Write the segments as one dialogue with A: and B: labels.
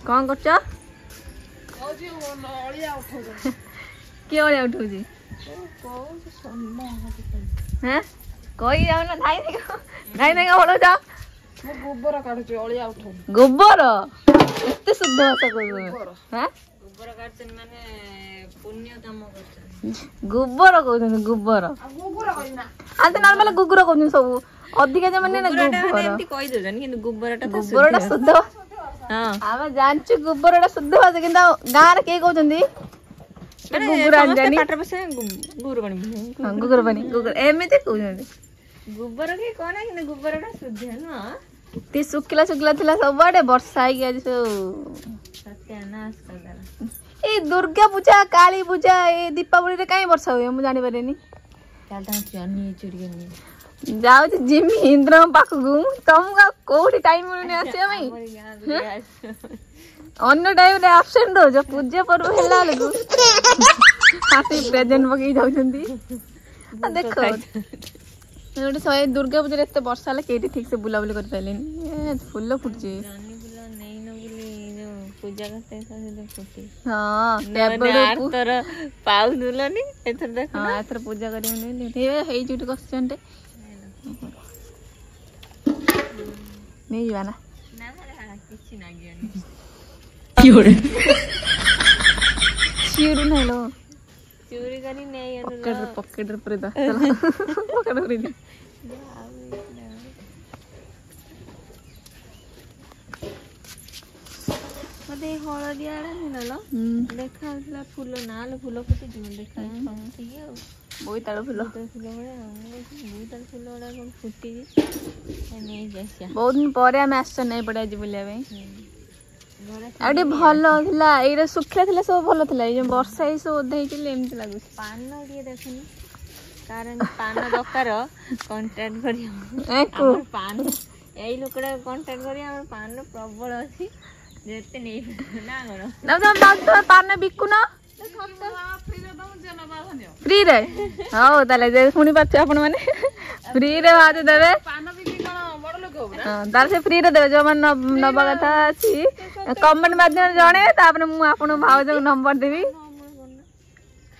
A: कौन कर किए अलिया उठाऊँ हाँ कही जाओ ना धाई नहीं हल जाओ
B: गोबर काढुची अळिया उठो
A: गोबर एते शुद्ध भाषा कहू हाँ
C: गोबर काटछन माने पुण्य काम करछन
A: गोबर कहउछन गोबर
B: गोबर कहिना
A: आते नर्मल गुगुर कहउछन सब अधिका जे माने गोबर
C: एंती कहि दोजन किंतु गोबरटा त
A: गोबरटा शुद्ध
C: हां
A: आमे जानछु गोबरटा शुद्ध भाषा किंतु गाँ रे के कहउछन गुगुर आंजानी
C: पाटर बसे
A: गुगुर बनी गुगुर एमिते कहउछन
C: गोबर के कोना किंतु गोबरटा शुद्ध है ना
A: ती सुखला थिला सब बड़े वर्षा आई आज सब
C: सत्यानाश कर
A: ए दुर्गा पूजा काली पूजा ए दीपावली रे काई वर्षा हुए मु जानि पारेनी
C: चल ता चन्नी चोरी करनी
A: जाऊ जिमी इंद्र पाखु तुमका कोठी टाइम मिलने आसे भाई अन्य टाइम रे एब्सेंट हो जो पूजा पर्व हेला लगु हाथी प्रेजेंट पकई जाउछंती देखो गोटे सय दुर्गा पूजा एत वर्षा है कहीं ठीक से बुलाबुली कर पारे फुल फुटचे
C: पूजा करते
A: हाँ
C: तोर पाउ दुलनी एथर देख
A: हाँ एथर पूजा करियनि हे जुट क्वेश्चन नहीं जाना
C: ना किछि ना गियनी
A: शिवर नहीं लो
C: चोरी करी नहीं
A: पॉकेट पर दा चला पॉकेट पर दी
C: मते हळदिया नेलो देखा फूल नाल फूल फुटी जीवन देखा ठीक है
A: बोईताल फूल
C: बोईताल फूल वाला कोन फुटी नहीं जैसा
A: बहुत दिन पर आम आस नहीं पड़े आज बुलिया आउटे भल थिला एइरा सुखला थिला सब भल थिला ए वर्षा ही सब ओदा हिचले एमति लागु
C: पान दिए देखनी कारण पान दरकार कांटेक्ट करियो
A: एको
C: पान एई लोकड़ा कांटेक्ट करियो हमर पान प्रबल अछि जेते नहीं ना गरो
A: ना तो पान बिकु ना फ्री रे हां ताले जे सुनी पाछ आपण माने फ्री रे बाज देबे
B: पान बिकी कोन बड़ लोक हो ना
A: हां तार से फ्री रे देबे जो मन नबा कथा अछि कमेंट माध्यम जणे तापर मु आपण भाव जो नंबर देबी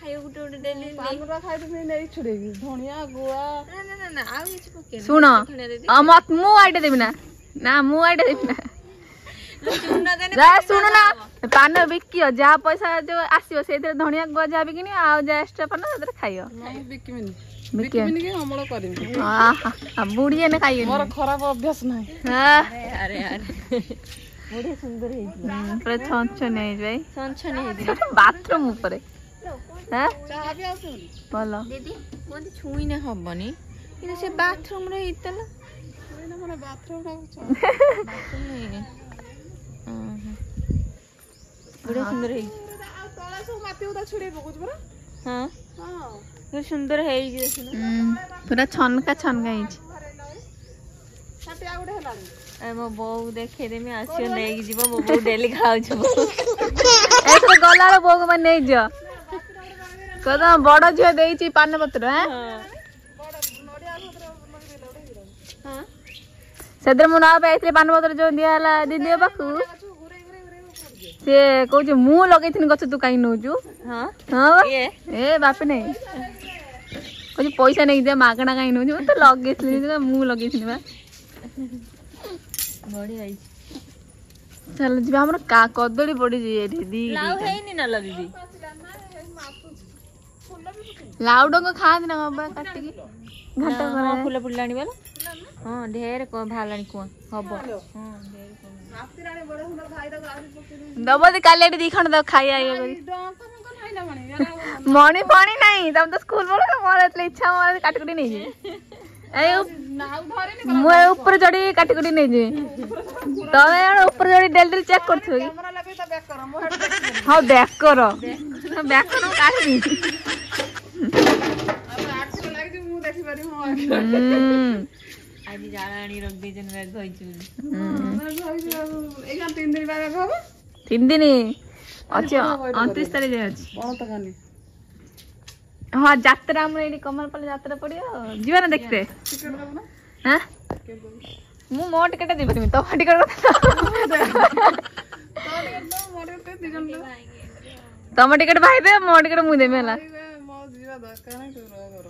C: खायो गुटे गुटे डेली
B: पानरा खाइ त फेरि नै छुडेगी धनिया गुआ
C: ना ना आ किछ पके
A: सुनो मत मु आइडे देबी ना मु आइडे देबी ना जा सुनो ना पान बिकियो जहाँ पैसा जो आसीबो सेतिर धनिया गुआ जा बिकिनी आ जा एक्स्ट्रा पान सेतिर खाइयो
B: नहीं बिकिमिनी बिकिमिनी के हमलो करिमी
A: आ बुढ़िए ने खाइयो
B: मोर खराब अभ्यास नाही
C: अरे बड़ी सुंदर है
A: पूरा छछ नहीं भाई
C: छछ नहीं
A: बाथरूम ऊपर हां
B: चाहा भी आसुनी
A: बोलो
C: दीदी कोन छुई ने हबनी कि से बाथरूम रे इतला
B: छुई ने माने बाथरूम रा
C: बाथरूम नहीं बड़ी सुंदर है
B: आ तळा सब माटी उदा छुडे पकुछ बरा
C: हां
B: हां
C: बड़ी सुंदर है जे देखना
A: पूरा छनका हिच
B: छाटी आ गुडे हलानी
C: मो बो देखे दे में आसियो नहीं जीवो मो बो डेली खाउ छबो
A: एथरे गलार बोग में नहीं जा कदा बड़ झियो देइची पान पत्र हैं
C: हां
A: सेदर मु ना पे पान पत्र जो दियाला दीदी बाकू से कहू मु लगे गछ तू कहीं नौचु
C: हां
A: हाँ
C: ये
A: ए बाप नहीं कहू पैसा नहीं दे मागणा कहीं नौचु तो लगे मु लगे बा
C: बड़ी आई
A: चल जी हमर का कदड़ी पड़ी जी दीदी
C: लाउ है नी ना दीदी
A: लाउडो को खा देना बाबा काट के घाटा
C: हां फुला फुलाणी वाला हां ढेर को भालाणी को हबो हां ढेर को
B: आफतिराणी बड़ सुंदर खाइ त गाड़ी पकड़ी
A: दबो दे काले दी खण द खाई आइए करी
B: डंका मन कोन खाइला माने यार
A: मणि पानी नहीं तब तो स्कूल बोलो मोर एतले इच्छा मोर काट कटी नहीं जे ए
B: नाउ धरे
A: मु ऊपर चढ़ी काट कटी नहीं जे तमे ऊपर चढ़ी डेली चेक करथो
B: कैमरा लगे त बैक कर मो हेड
A: हां बैक करो बैक करो काट दी
B: अब आठ से लाग जे मु देखि पारी मो
C: आज जाराणी रख दे जन बैग होई छु
B: एगा 3 दिन बाद हबो
A: 3 दिन अच्छा 29 तारीख जे अछि
B: बण त कानी
A: हां यात्रा हम एडी कमल पले यात्रा पड़ियो जीवा ना देखते
B: टिकट देबो ना
A: हां
B: टिकट देबो
A: मु मो टिकट देबे तो टिकट ତମ ଟିକେଟ ଭାଇ ଦେ ମୋ ଟିକେଟ ମୁଁ ଦେବି ହେଲା
B: ମୋ ଯିବା ଦରକାର ନାହିଁ ତୁ ରହ ଘର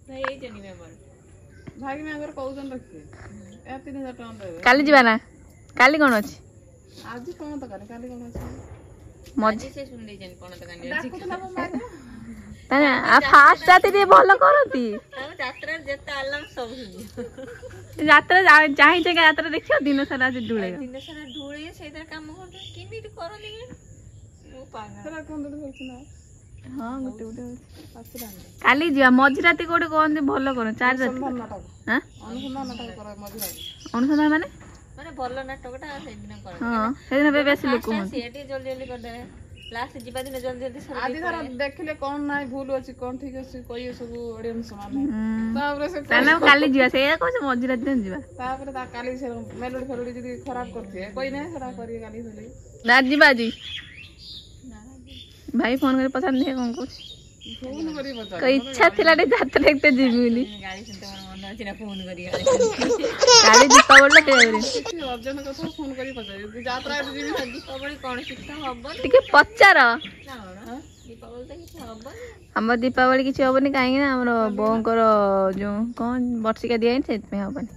C: ଭାଇ ଏଇ ଜନି ମେମ୍ବର
B: ଭାଇ ମେମ୍ବର କହୁଛନ୍ତି ରଖିବେ 3000 ଟଙ୍କା ଦେବେ
A: କାଲି ଯିବା ନା କାଲି କଣ ଅଛି
B: ଆଜି କଣ ତ କାଲି କାଲି କଣ ଅଛି
A: ମଝି
C: ସେ ଶୁଣି ଦେଇଛନ୍ତି କଣ ତ କାନି ଅଛି
B: ଡାକୁଥିଲା ମୋ ମାଇନା
A: ଫାଷ୍ଟ ରାତି ଟିକେ ଭଲ କରନ୍ତି
C: ଆଉ ଯାତ୍ରାରେ ଯେତେ ଆଲାମ ସବୁ ଶୁଣିବ
A: ଯାତ୍ରା ଚାହିଁଛେ ଯାତ୍ରା ଦେଖିବ ଦିନ ସାରା ଆଜି ଡୁଳେଇବ
C: ଦିନ ସାରା ଢୁଳେଇ ସେଇଥିରେ କାମ କରୁଛନ୍ତି କେମିତି କରନ୍ତି ମୁଁ ପାଗଳ
B: ସେଟା କଣ ଗୋଟେ ହଉଛି ନା
A: ହଁ ଗୋଟେ ଗୋଟେ ହଉଛି
B: ଆସିଲାନି
A: କାଲି ଯିବା ମଝି ରାତି କୋଉଠି କହନ୍ତି ଭଲ କର 4 ରାତି
B: ଅନୁସନ୍ଧାନ ନାଟକ
A: ହାଁ
B: ଅନୁସନ୍ଧାନ ନାଟକ କର ମଝିରେ
A: ଅନୁସନ୍ଧାନ ମାନେ
C: ମାନେ ଭଲ ନାଟକଟା ସେଇଦିନ କରନ୍ତି
A: ହଁ ସେଦିନ ବେଶୀ ଲୋକ ହୁଅନ୍ତି
C: ସିଏ ଟିକେ ଜଲ୍ଦି ଜଲ୍ଦି କରିଦେବେ ଲାଷ୍ଟ ଯିବା ଦିନ ଜଲ୍ଦି ଜଲ୍ଦି ସରି
B: ଆଜି ଧର ଦେଖିଲେ କଣ ନାହିଁ ଭୁଲ ଅଛି କଣ ଠିକ ଅଛି କହିବେ ସବୁ ଅଡିଏନ୍ସ ମାନେ ତାପରେ ସେ
A: ତାହେଲେ ଆମେ କାଲି ଯିବା ସେଇଆ କହୁଛି ମଝି ରାତି ଦିନ ଯିବା
B: ତାପରେ ତା କାଲି ସେ ମେଲୋଡି ଫେଲୋଡି ଯଦି ଖରାପ କରିଥିବେ କହିନେ ସେଟା କରିବେ କାଲି ଫେଲି
A: ନା ଯିବା ଆଜି ଭାଇ ଫୋନ କରି ପଚାରିଲେ କଣ କହୁଛି
B: ଫୋନ କରି ପଚାର
A: ଇଚ୍ଛା ଥିଲା ଟିକେ ଯାତ୍ରା ଦେଖତେ ଯିବି ବୋଲି
C: ଗାଳି ଶୁଣିତେ ମୋର ମନେ ଅଛି ନା ଫୋନ କରି
A: କାଲି ଦୀପାବଳି କେବେ
B: କିଛି ଅର୍ଜନ କଥା ଫୋନ କରି ପଚାରିବେ ଯାତ୍ରା ଯିବି ଖାଲି
C: ଦୀପାବଳି କଣ ଶୀତ ହବନି
A: ଟିକେ ପଚାର
C: ନା କଣ ଦୀପାବଳି ତ କିଛି ହବନି
A: ଆମର ଦୀପାବଳି କିଛି ହବନି କାହିଁକି ନା ଆମର ବୋଉଙ୍କର ଯୋଉ କଣ ବର୍ଷିକା ଦିଆହେଇନି ସେଥିପାଇଁ ହବନି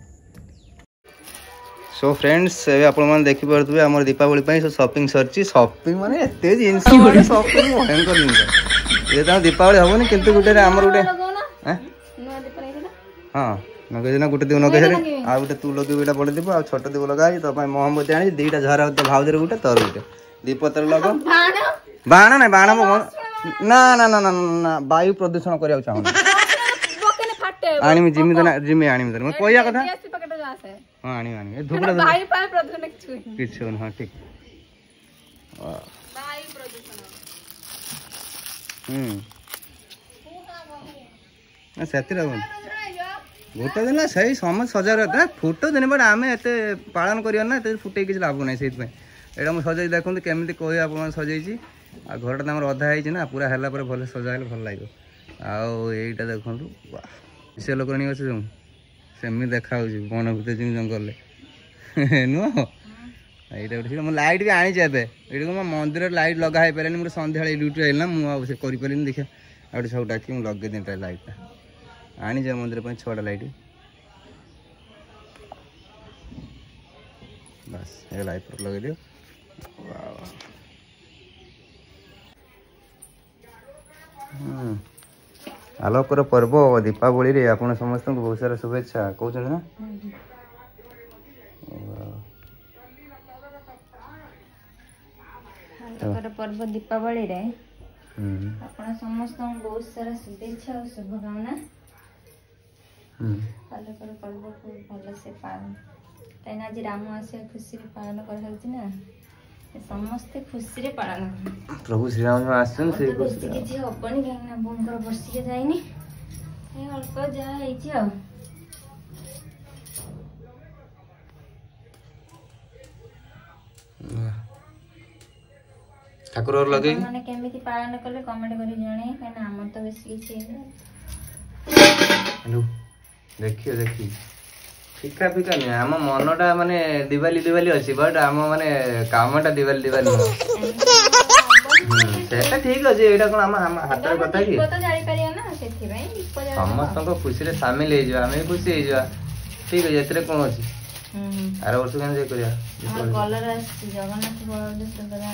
D: सो फ्रेंड्स ଏବେ ଆପଣମାନେ ଦେଖିପାରୁଥିବେ ଆମର ଦୀପାବଳି ପାଇଁ ସପିଂ ସରିଛି ସପିଂ ମାନେ ଏତେ ଜିନିଷ ସପିଂ ଭୟଙ୍କର ଜିନିଷ ଏ ତ ଦୀପାବଳି ହବନି କିନ୍ତୁ ଗୋଟେ ଆମର ଗୋଟେ ହଁ ନଗେଇ ନା ଗୋଟେ ଦିନ ନଗେଇ ସାରି ଆଉ ଗୋଟେ ତୁ ଲଗେଇବୁ ଏଇଟା ବଡ଼ ଦୀପ ଆଉ ଛୋଟ ଦୀପ ଲଗା ହେଇଛି ତୋ ପାଇଁ ମହମବତୀ ଆଣିଛି ଦିଟା ଝରା ତ ଭାଉଜରେ ଗୋଟେ ତୋର ଗୋଟେ ଦୀପ ତୋର ଲଗ ବାଣ ନାଇଁ ବାଣ ନା ନା ନା ନା ନା ବାୟୁ ପ୍ରଦୂଷଣ କରିବାକୁ ଚାହୁଁନି ଆଣିବି ଜିମି ତ ନା ଜିମି ଆଣିବି ତ ମୁଁ କହିବା କଥା हाँ आनी आनी ये धूपड़ा
B: भाई पाए प्रदूषण
D: किछ हो हां ठीक
B: भाई प्रदूषण
D: ना सेति रहन भोट देना सही समझ सजा रहता फोटो देने बट आमे एते पालन करियो ना एते फुटे किछ लाभ नै सेति पे एटा म सजाई देखुन केमिति कोइ आपन सजाइची आ घरटा हमर अधा आइची ना पूरा हला पर भले सजाइले भल लागियो आ एटा देखुन वाह से लोक नि अछि जो सेमी देखा वन भूते जिन जंगल नुह यहाँ गोटे मैं लाइट भी आनी ये मंदिर लाइट लगा ही पारे मुझे सन्ध्या ड्यूटी आई ना मुझे करें देखिए आउट सब डाक लगे दिन लाइटा आनी जाए मंदिर 6टा लाइट बस ये लाइट लगे दियो आलोकर पर्व दीपावली रे आपण समस्त को बहुत सारा शुभेच्छा कहउछन ना
C: आलोकर पर्व दीपावली रे आपण समस्त को बहुत सारा शुभेच्छा और शुभकामना आलोकर पर्व को भल से पालन कहीं आज राम आसे खुशी रे पालन कर ना समस्ते खुशी रे पालन
D: प्रभु श्री राम आसन से
C: खुशी किछि हबनी काहे ना बोंकर वर्षिके जाइनी ए अल्प जा हेछि आ
D: ठाकुर और लगे
C: माने केमिति पालन करले कमेंट करी जणे काहे ना हमर तो बेसी किछि
D: हेलो देखियो देखि फिका फिका नहीं आम मनटा माने दिवाली दिवाली अच्छी बट आम माने कामटा दिवाली दिवाली सेटा ठीक अच्छे एटा कोन आम हाथ रे कथा कि
C: तो जानि परिया ना सेथि भाई दीप जानि
D: समस्त को खुशी रे शामिल हे जा हमें खुशी हे जा ठीक है एतरे कोन अछि आर वर्ष केन जे करिया
C: कलर अछि जगन्नाथ बलदेव सुभद्रा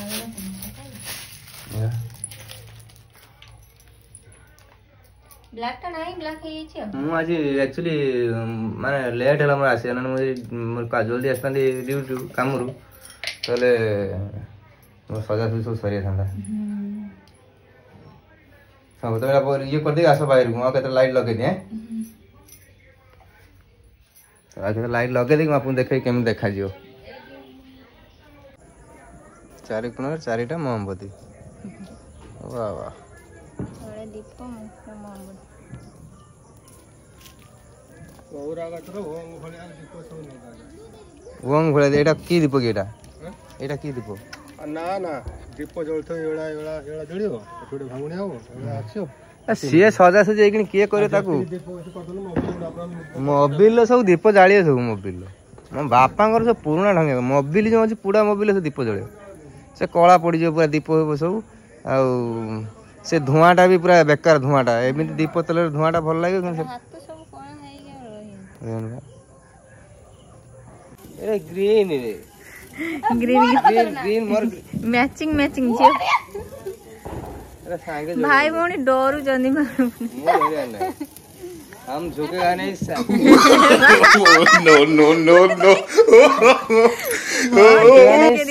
C: ब्लैक टा नहीं ब्लैक है ये
D: मु आज एक्चुअली माने लेट हला मोर आसे ना मोर का जल्दी आस्तांदी ड्यूटी काम रु तले मोर सजा सब सरिया थांदा सब तो मेरा पर ये कर दे आसो बाहर को केते लाइट लगे दे तो आगे लाइट लगे दे अपन देखे केम देखा जियो चारि कोन चारिटा मोमबत्ती वाह वाह
C: थोड़े दीप मोमबत्ती
D: ओंग भले एटा की दीप की एटा की दीप
E: ना ना दीप जलथ एड़ा एड़ा एड़ा जळियो थोड़े भांगुनी आउ एड़ा आछो
D: सीए सजा सजे कि किए करे ताकू मोबिल सब दीप जालिए सब मोबिल मो बापांकर सब पुराना ढंगे मोबिल जो अछि पूरा मोबिल से दीप जळे से कला पड़ी जो पूरा दीप हो सब आउ से धुआटा भी पूरा बेकार धुआटा एमती दीप तेल धुआटा भल लगे
C: हाथ सब कणा हेई
D: ए ग्रीन रे
A: ग्रीन
D: ग्रीन ग्रीन मोर
A: मैचिंग मैचिंग झियो
D: अरे सांगे
A: भाई भौणी डरू जनी मारू
D: हम झुकेगा नहीं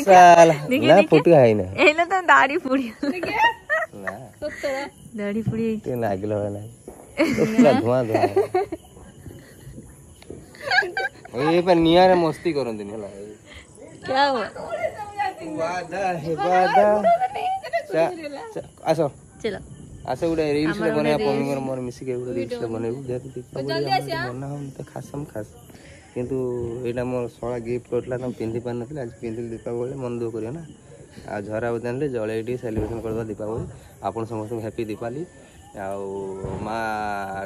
D: साला ना फुटगा है ना
A: एलो तो दाढ़ी पुड़ी
D: ना
A: दाढ़ी पुड़ी
D: ते नागिल हो ना तो पूरा धुआं धुआं ये पर निया रे मस्ती करन दिन हला
A: क्या हुआ
D: वादा हे वादा आसो
A: चलो
D: आसे गुडे रील्स ले बने पमिंगर मोर मिसी के गुडे रील्स ले बने जेते दीपावली बना हम त खासम खास किंतु एटा मोर सोळा गिफ्ट करला त पिंदी पान नथिला आज पिंदी दीपावली मन दो करियो ना आ झरा बदन ले जळे डी सेलिब्रेशन करबा दीपावली आपन समस्त हैप्पी दीपावली आ माँ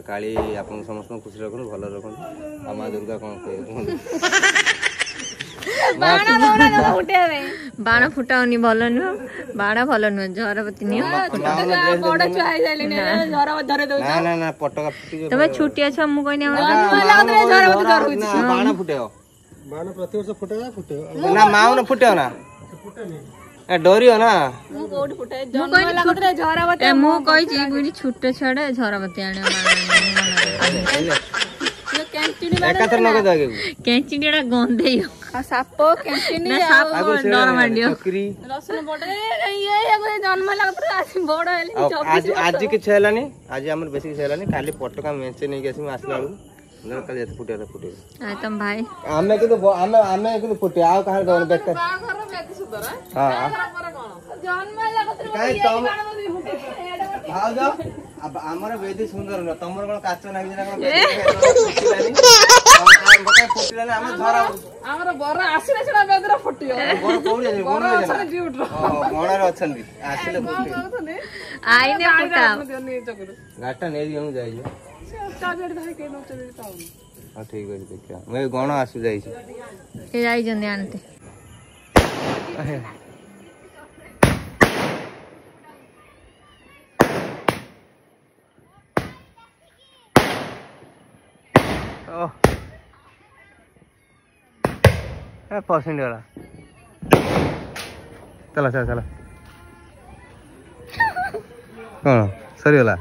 D: काली आपन समस्त खुशी रखन भलो रखन आ माँ दुर्गा कोन कहे
A: बाण फुटाउनी भल नुह बाण भल नुह झरबती नियो
D: ना ना ना पटका फुटी
A: तमे छुटिया छ मु कहनी
D: बाण फुटेओ
E: बाण प्रति वर्ष फुटे
D: ना माऊ न फुटेओ ना ए डरियो ना
A: मु कहि बुनी छुटे छडे झरबती आने
D: एकातर नगद आगे
A: कैंचिन एटा गंधे
B: साप कैंटीन
A: ना साप डर मांडियो
D: चक्री
B: रसुन बड़े ये जन्म लागत आज बड़ हेली
D: आज आज के छलानी आज हमर बेसी के छलानी खाली पटका मेंचे नै गेसी आसला न कल ये फुटे
A: आ तुम भाई
D: आमे के तो आमे के फुटे आउ कहां दवन बेकर
B: घर बेटी सुदर
D: हां
B: जन्म लागत
D: काई तुम आओ जाओ अब हमर वेदी सुंदर न तमर कोन काचो नागी ना कोन फुटिलानी हम झरा
B: हमर बर आसीले छडा बेदरा फुटियो
D: बर कोडी जानी
B: बर अछन ड्यूट
D: गणर अछन भी आसिले फुटी
A: आइने फुटा
D: गाटा नै दियौ जाई जो
B: चाबेड भाई के नो चले ताऊ
D: हां ठीक है देखिया मैं गण आसु जाई छी
A: ए जाई जने आनते
D: ओ ए परसेंट वाला चला चला चला कौन सरी वाला